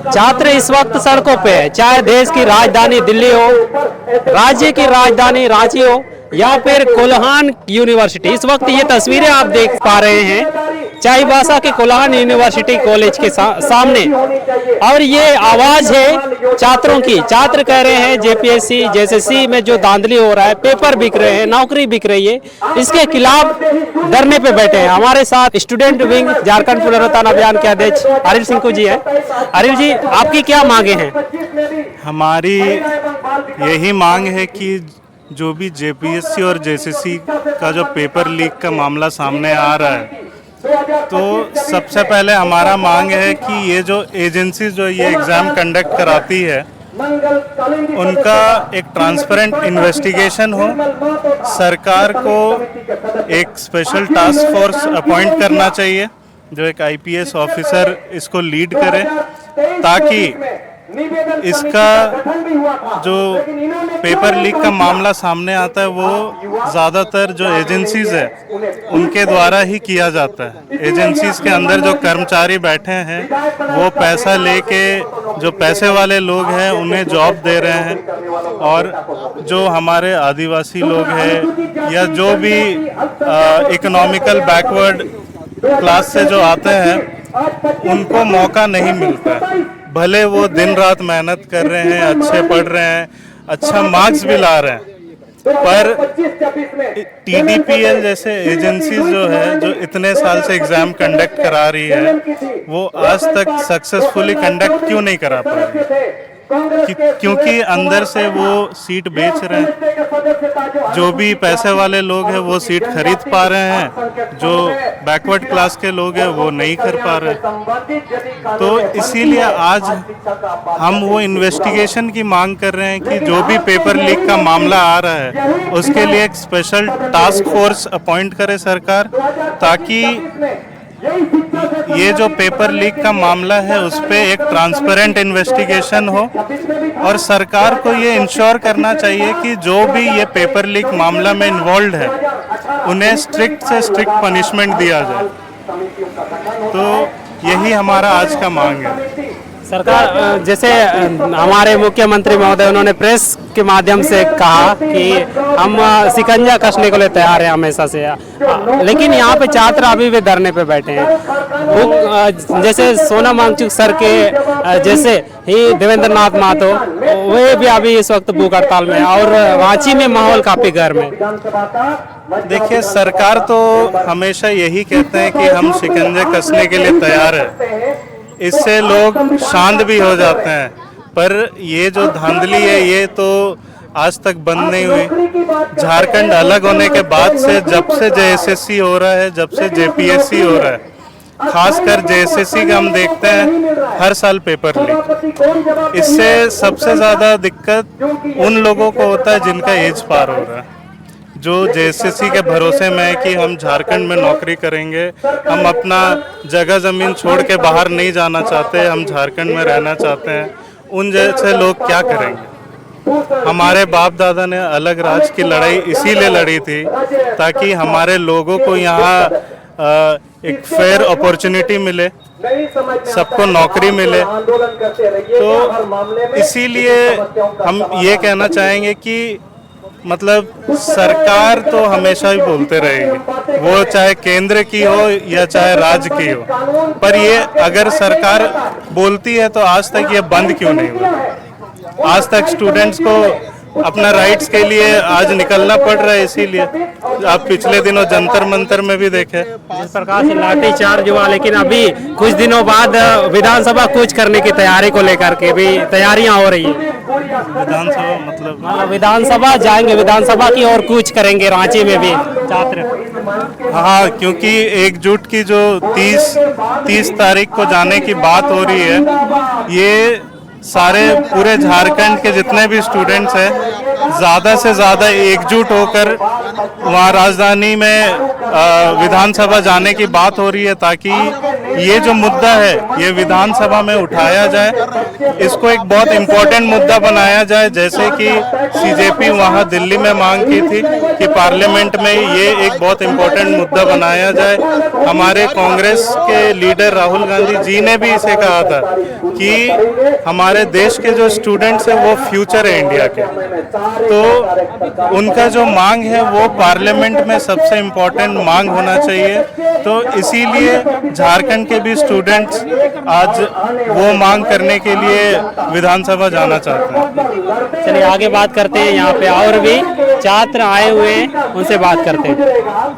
छात्र इस वक्त सड़कों पे है, चाहे देश की राजधानी दिल्ली हो, राज्य की राजधानी रांची हो या फिर कोल्हान यूनिवर्सिटी। इस वक्त ये तस्वीरें आप देख पा रहे हैं चाईबासा के कोल्हान यूनिवर्सिटी कॉलेज के सामने, और ये आवाज है छात्रों की। छात्र कह रहे हैं जेपीएससी जेएसएससी में जो धांधली हो रहा है, पेपर बिक रहे हैं, नौकरी बिक रही है, इसके खिलाफ धरने पे बैठे हैं। हमारे साथ स्टूडेंट विंग झारखंड पुनरुत्थान अभियान के अध्यक्ष अरिल सिंह जी है। अरिल जी, आपकी क्या मांगे हैं? हमारी यही मांग है कि जो भी जेपीएससी और जेएसएससी का जो पेपर लीक का मामला सामने आ रहा है, तो सबसे पहले हमारा मांग है कि ये जो एजेंसी जो ये एग्ज़ाम कंडक्ट कराती है, उनका एक ट्रांसपेरेंट इन्वेस्टिगेशन हो। सरकार को एक स्पेशल टास्क फोर्स अपॉइंट करना चाहिए जो एक आईपीएस ऑफिसर इसको लीड करे, ताकि इसका जो पेपर लीक का मामला सामने आता है वो ज़्यादातर जो एजेंसीज़ है उनके द्वारा ही किया जाता है। एजेंसीज़ के अंदर जो कर्मचारी बैठे हैं वो पैसा लेके जो पैसे वाले लोग हैं उन्हें जॉब दे रहे हैं, और जो हमारे आदिवासी लोग हैं या जो भी इकोनॉमिकल बैकवर्ड क्लास से जो आते हैं उनको मौका नहीं मिलता है। भले वो दिन रात मेहनत कर रहे हैं, अच्छे पढ़ रहे हैं, अच्छा मार्क्स भी ला रहे हैं, पर टीडीपीएल जैसे एजेंसी जो है जो इतने साल से एग्जाम कंडक्ट करा रही है, वो आज तक सक्सेसफुली कंडक्ट क्यों नहीं करा पा रही? क्योंकि अंदर से वो सीट बेच रहे हैं। जो भी पैसे वाले लोग हैं वो सीट खरीद पा रहे हैं, जो बैकवर्ड क्लास के लोग हैं वो नहीं कर पा रहे। तो इसीलिए आज हम वो इन्वेस्टिगेशन की मांग कर रहे हैं कि जो भी पेपर लीक का मामला आ रहा है उसके लिए एक स्पेशल टास्क फोर्स अपॉइंट करे सरकार, ताकि ये जो पेपर लीक का मामला है उस पर एक ट्रांसपेरेंट इन्वेस्टिगेशन हो। और सरकार को ये इंश्योर करना चाहिए कि जो भी ये पेपर लीक मामला में इन्वॉल्व है उन्हें स्ट्रिक्ट से स्ट्रिक्ट पनिशमेंट दिया जाए। तो यही हमारा आज का मांग है। सरकार, जैसे हमारे मुख्यमंत्री महोदय उन्होंने प्रेस के माध्यम से कहा कि हम शिकंजा कसने के लिए तैयार हैं हमेशा से, लेकिन यहाँ पे छात्र अभी भी धरने पे बैठे हैं। जैसे सोनम वांगचुक सर के जैसे ही देवेंद्र नाथ महतो, वे भी अभी इस वक्त भूख हड़ताल में, और रांची में माहौल काफी गर्म है। देखिए, सरकार तो हमेशा यही कहते हैं कि हम शिकंजे कसने के लिए तैयार है, इससे लोग शांत भी हो जाते हैं, पर ये जो धांधली है ये तो आज तक बंद नहीं हुई। झारखंड अलग होने के बाद से, जब से जेएसएससी हो रहा है, जब से जेपीएससी हो रहा है, खासकर जेएसएससी का हम देखते हैं हर साल पेपर लीक। इससे सबसे ज़्यादा दिक्कत उन लोगों को होता है जिनका एज पार हो रहा है, जो जेएसएससी के भरोसे में है कि हम झारखंड में नौकरी करेंगे, हम अपना जगह ज़मीन छोड़ के बाहर नहीं जाना चाहते, हम झारखंड में रहना चाहते हैं। उन जैसे लोग क्या करेंगे? हमारे बाप दादा ने अलग राज्य की लड़ाई इसीलिए लड़ी थी ताकि हमारे लोगों को यहाँ एक फेयर अपॉर्चुनिटी मिले, सबको नौकरी मिले। तो इसीलिए हम ये कहना चाहेंगे कि मतलब सरकार तो हमेशा ही बोलते रहेगी, वो चाहे केंद्र की हो या चाहे राज्य की हो, पर ये अगर सरकार बोलती है तो आज तक ये बंद क्यों नहीं हुआ? आज तक स्टूडेंट्स को अपना राइट्स के लिए आज निकलना पड़ रहा है। इसीलिए आप पिछले दिनों जंतर मंतर में भी देखे जिस प्रकार से लाठीचार्ज हुआ, लेकिन अभी कुछ दिनों बाद विधानसभा कूच करने की तैयारी को लेकर के भी तैयारियां हो रही है। विधानसभा मतलब विधानसभा जाएंगे, विधानसभा की ओर कूच करेंगे रांची में भी छात्र। हाँ, क्योंकि एकजुट की जो 30 तारीख को जाने की बात हो रही है, ये सारे पूरे झारखंड के जितने भी स्टूडेंट्स हैं ज़्यादा से ज़्यादा एकजुट होकर वहाँ राजधानी में विधानसभा जाने की बात हो रही है, ताकि ये जो मुद्दा है ये विधानसभा में उठाया जाए, इसको एक बहुत इम्पोर्टेंट मुद्दा बनाया जाए। जैसे कि सीजेपी वहाँ दिल्ली में मांग की थी कि पार्लियामेंट में ये एक बहुत इम्पोर्टेंट मुद्दा बनाया जाए। हमारे कांग्रेस के लीडर राहुल गांधी जी ने भी इसे कहा था कि हमारे देश के जो स्टूडेंट्स हैं वो फ्यूचर है इंडिया के, तो उनका जो मांग है वो पार्लियामेंट में सबसे इम्पोर्टेंट मांग होना चाहिए। तो इसीलिए झारखंड के भी स्टूडेंट्स आज वो मांग करने के लिए विधानसभा जाना चाहते हैं। चलिए आगे बात करते हैं, यहाँ पे और भी छात्र आए हुए हैं, उनसे बात करते हैं।